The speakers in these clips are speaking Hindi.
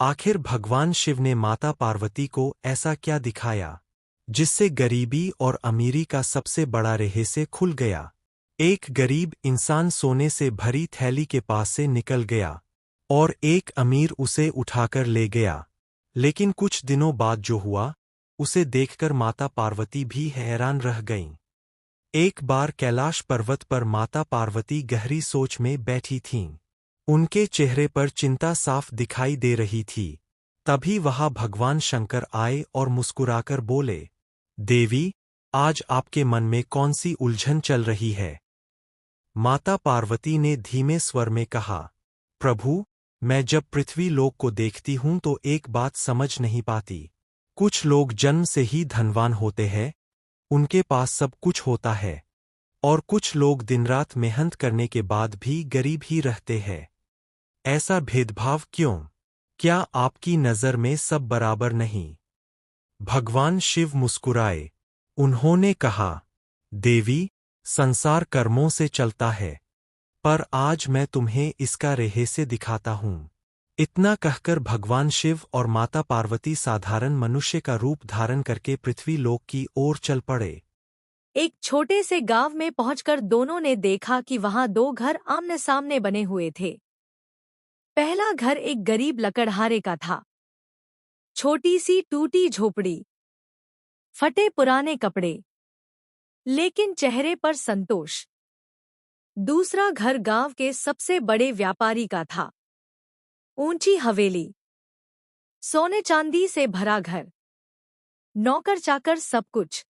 आखिर भगवान शिव ने माता पार्वती को ऐसा क्या दिखाया जिससे गरीबी और अमीरी का सबसे बड़ा रहस्य खुल गया। एक गरीब इंसान सोने से भरी थैली के पास से निकल गया और एक अमीर उसे उठाकर ले गया। लेकिन कुछ दिनों बाद जो हुआ उसे देखकर माता पार्वती भी हैरान रह गईं। एक बार कैलाश पर्वत पर माता पार्वती गहरी सोच में बैठी थीं। उनके चेहरे पर चिंता साफ दिखाई दे रही थी। तभी वहां भगवान शंकर आए और मुस्कुराकर बोले, देवी, आज आपके मन में कौन सी उलझन चल रही है? माता पार्वती ने धीमे स्वर में कहा, प्रभु, मैं जब पृथ्वी लोक को देखती हूं तो एक बात समझ नहीं पाती। कुछ लोग जन्म से ही धनवान होते हैं, उनके पास सब कुछ होता है, और कुछ लोग दिन रात मेहनत करने के बाद भी गरीब ही रहते हैं। ऐसा भेदभाव क्यों? क्या आपकी नज़र में सब बराबर नहीं? भगवान शिव मुस्कुराए। उन्होंने कहा, देवी, संसार कर्मों से चलता है, पर आज मैं तुम्हें इसका रहस्य दिखाता हूं। इतना कहकर भगवान शिव और माता पार्वती साधारण मनुष्य का रूप धारण करके पृथ्वी लोक की ओर चल पड़े। एक छोटे से गांव में पहुंचकर दोनों ने देखा कि वहां दो घर आमने सामने बने हुए थे। पहला घर एक गरीब लकड़हारे का था। छोटी सी टूटी झोपड़ी, फटे पुराने कपड़े, लेकिन चेहरे पर संतोष। दूसरा घर गांव के सबसे बड़े व्यापारी का था। ऊंची हवेली, सोने चांदी से भरा घर, नौकर चाकर सब कुछ।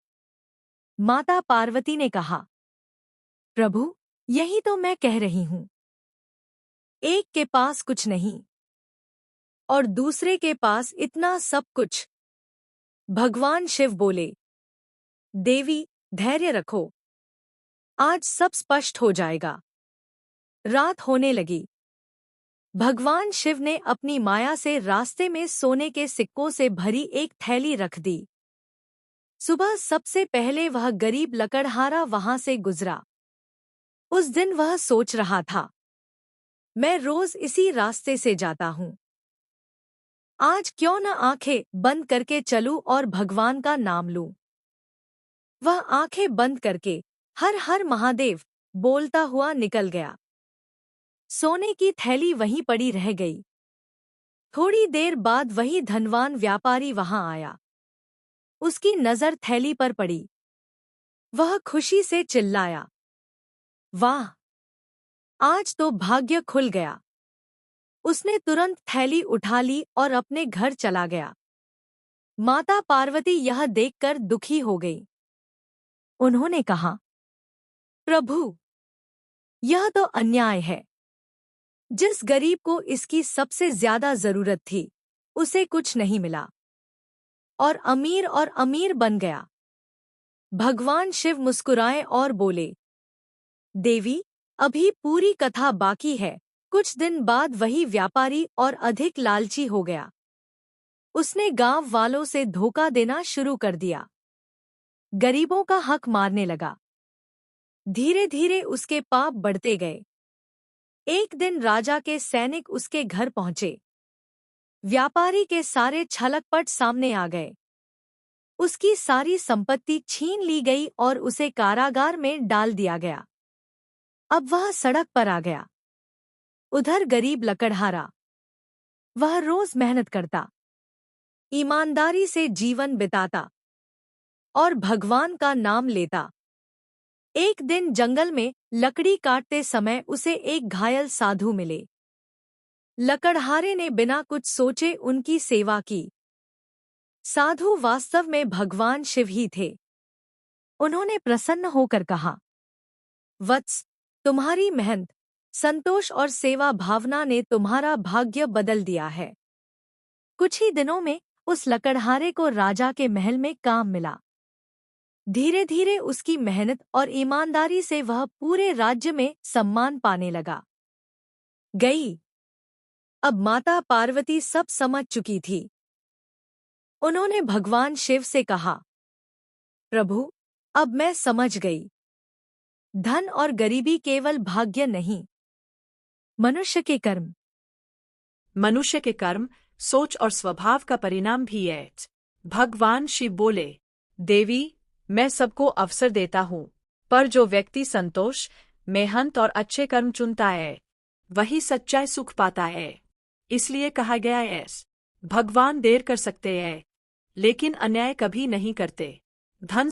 माता पार्वती ने कहा, प्रभु, यही तो मैं कह रही हूं। एक के पास कुछ नहीं और दूसरे के पास इतना सब कुछ। भगवान शिव बोले, देवी, धैर्य रखो, आज सब स्पष्ट हो जाएगा। रात होने लगी। भगवान शिव ने अपनी माया से रास्ते में सोने के सिक्कों से भरी एक थैली रख दी। सुबह सबसे पहले वह गरीब लकड़हारा वहां से गुजरा। उस दिन वह सोच रहा था, मैं रोज इसी रास्ते से जाता हूं, आज क्यों न आंखें बंद करके चलूं और भगवान का नाम लूं। वह आंखें बंद करके हर हर महादेव बोलता हुआ निकल गया। सोने की थैली वहीं पड़ी रह गई। थोड़ी देर बाद वही धनवान व्यापारी वहां आया। उसकी नजर थैली पर पड़ी। वह खुशी से चिल्लाया, वाह, आज तो भाग्य खुल गया। उसने तुरंत थैली उठा ली और अपने घर चला गया। माता पार्वती यह देखकर दुखी हो गई। उन्होंने कहा, प्रभु, यह तो अन्याय है। जिस गरीब को इसकी सबसे ज्यादा जरूरत थी, उसे कुछ नहीं मिला और अमीर बन गया। भगवान शिव मुस्कुराए और बोले, देवी, अभी पूरी कथा बाकी है। कुछ दिन बाद वही व्यापारी और अधिक लालची हो गया। उसने गांव वालों से धोखा देना शुरू कर दिया। गरीबों का हक मारने लगा। धीरे धीरे उसके पाप बढ़ते गए। एक दिन राजा के सैनिक उसके घर पहुंचे। व्यापारी के सारे छलकपट सामने आ गए। उसकी सारी संपत्ति छीन ली गई और उसे कारागार में डाल दिया गया। अब वह सड़क पर आ गया। उधर गरीब लकड़हारा, वह रोज मेहनत करता, ईमानदारी से जीवन बिताता और भगवान का नाम लेता। एक दिन जंगल में लकड़ी काटते समय उसे एक घायल साधु मिले। लकड़हारे ने बिना कुछ सोचे उनकी सेवा की। साधु वास्तव में भगवान शिव ही थे। उन्होंने प्रसन्न होकर कहा, वत्स, तुम्हारी मेहनत, संतोष और सेवा भावना ने तुम्हारा भाग्य बदल दिया है। कुछ ही दिनों में उस लकड़हारे को राजा के महल में काम मिला। धीरे धीरे उसकी मेहनत और ईमानदारी से वह पूरे राज्य में सम्मान पाने लगा। गई। अब माता पार्वती सब समझ चुकी थी। उन्होंने भगवान शिव से कहा, प्रभु, अब मैं समझ गई। धन और गरीबी केवल भाग्य नहीं, मनुष्य के कर्म सोच और स्वभाव का परिणाम भी है। भगवान शिव बोले, देवी, मैं सबको अवसर देता हूँ, पर जो व्यक्ति संतोष, मेहनत और अच्छे कर्म चुनता है, वही सच्चा सुख पाता है। इसलिए कहा गया है, भगवान देर कर सकते हैं, लेकिन अन्याय कभी नहीं करते। धन